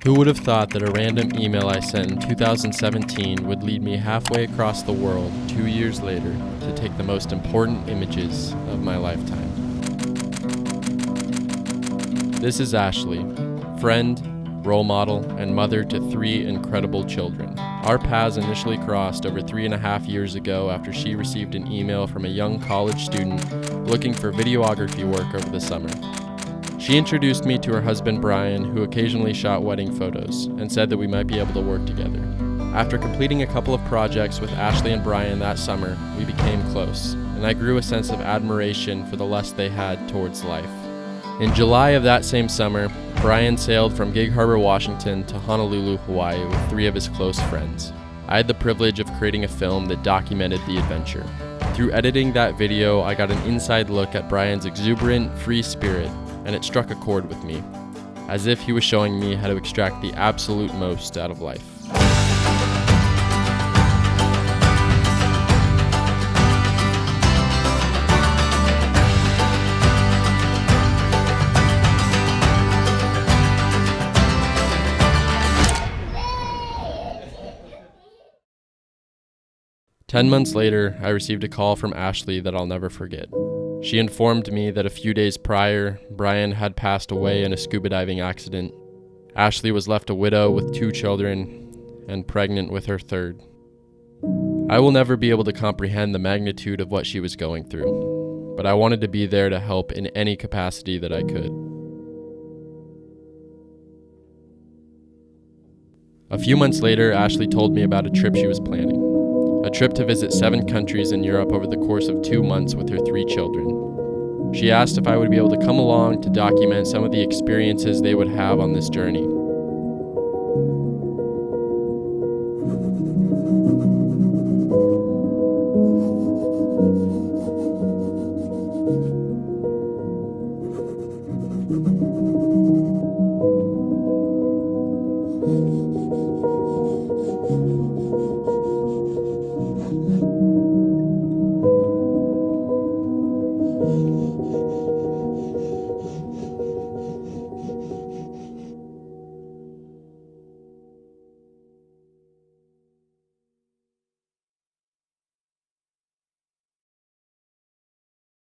Who would have thought that a random email I sent in 2017 would lead me halfway across the world 2 years later to take the most important images of my lifetime? This is Ashley, friend, role model, and mother to 3 incredible children. Our paths initially crossed over 3.5 years ago after she received an email from a young college student looking for videography work over the summer. She introduced me to her husband Brian, who occasionally shot wedding photos, and said that we might be able to work together. After completing a couple of projects with Ashley and Brian that summer, we became close, and I grew a sense of admiration for the lust they had towards life. In July of that same summer, Brian sailed from Gig Harbor, Washington to Honolulu, Hawaii with 3 of his close friends. I had the privilege of creating a film that documented the adventure. Through editing that video, I got an inside look at Brian's exuberant, free spirit, and it struck a chord with me, as if he was showing me how to extract the absolute most out of life. "10 months later, I received a call from Ashley that I'll never forget. She informed me that a few days prior, Brian had passed away in a scuba diving accident. Ashley was left a widow with 2 children and pregnant with her 3rd. I will never be able to comprehend the magnitude of what she was going through, but I wanted to be there to help in any capacity that I could. A few months later, Ashley told me about a trip she was planning. A trip to visit 7 countries in Europe over the course of 2 months with her 3 children. She asked if I would be able to come along to document some of the experiences they would have on this journey.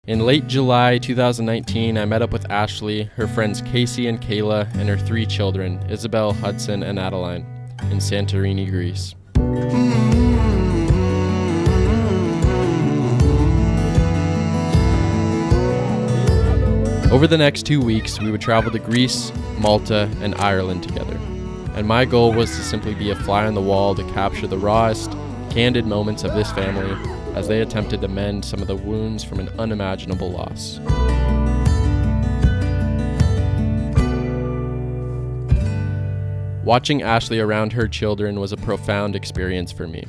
In late July 2019, I met up with Ashley, her friends Kasey and Kayla, and her 3 children, Isabel, Hudson, and Adeline, in Santorini, Greece. Over the next 2 weeks, we would travel to Greece, Malta, and Ireland together. And my goal was to simply be a fly on the wall to capture the rawest, candid moments of this family as they attempted to mend some of the wounds from an unimaginable loss. Watching Ashley around her children was a profound experience for me.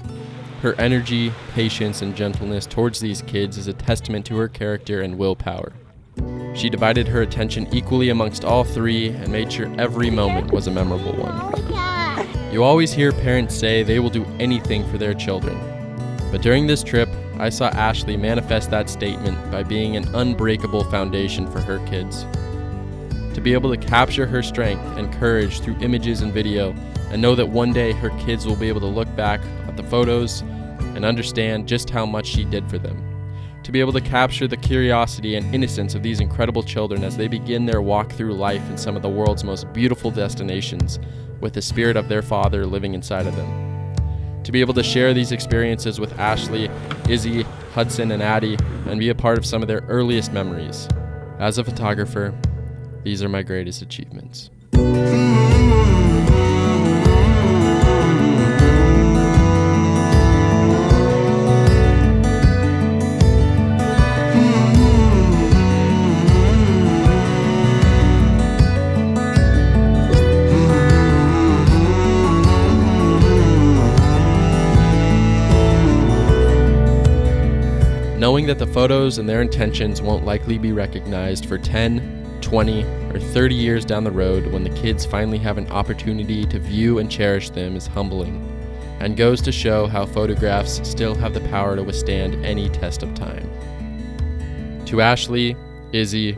Her energy, patience, and gentleness towards these kids is a testament to her character and willpower. She divided her attention equally amongst all 3 and made sure every moment was a memorable one. You always hear parents say they will do anything for their children. But during this trip, I saw Ashley manifest that statement by being an unbreakable foundation for her kids. To be able to capture her strength and courage through images and video, and know that one day her kids will be able to look back at the photos and understand just how much she did for them. To be able to capture the curiosity and innocence of these incredible children as they begin their walk through life in some of the world's most beautiful destinations, with the spirit of their father living inside of them. To be able to share these experiences with Ashley, Izzy, Hudson, and Addie, and be a part of some of their earliest memories. As a photographer, these are my greatest achievements. Knowing that the photos and their intentions won't likely be recognized for 10, 20, or 30 years down the road when the kids finally have an opportunity to view and cherish them is humbling, and goes to show how photographs still have the power to withstand any test of time. To Ashley, Izzy,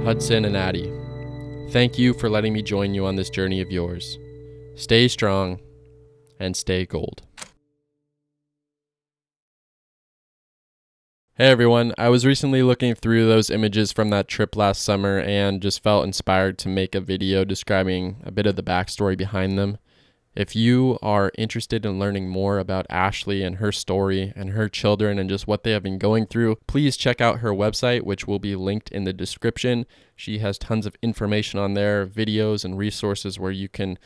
Hudson, and Addie, thank you for letting me join you on this journey of yours. stay strong, and stay gold. Hey everyone, I was recently looking through those images from that trip last summer and just felt inspired to make a video describing a bit of the backstory behind them. If you are interested in learning more about Ashley and her story and her children and just what they have been going through, please check out her website, which will be linked in the description. She has tons of information on there, videos and resources where you can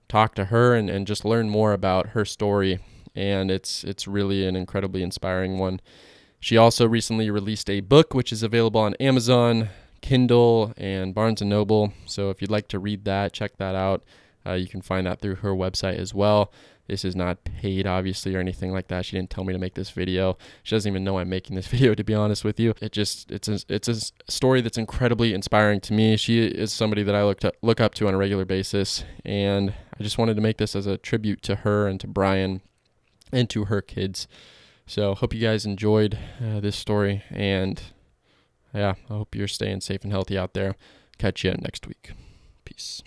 talk to her and just learn more about her story. And it's really an incredibly inspiring one. She also recently released a book, which is available on Amazon, Kindle, and Barnes & Noble. So if you'd like to read that, check that out. You can find that through her website as well. This is not paid, obviously, or anything like that. She didn't tell me to make this video. She doesn't even know I'm making this video, to be honest with you. It's a story that's incredibly inspiring to me. She is somebody that I look up to on a regular basis, and I just wanted to make this as a tribute to her and to Brian and to her kids. So hope you guys enjoyed this story, and yeah, I hope you're staying safe and healthy out there. Catch you next week. Peace.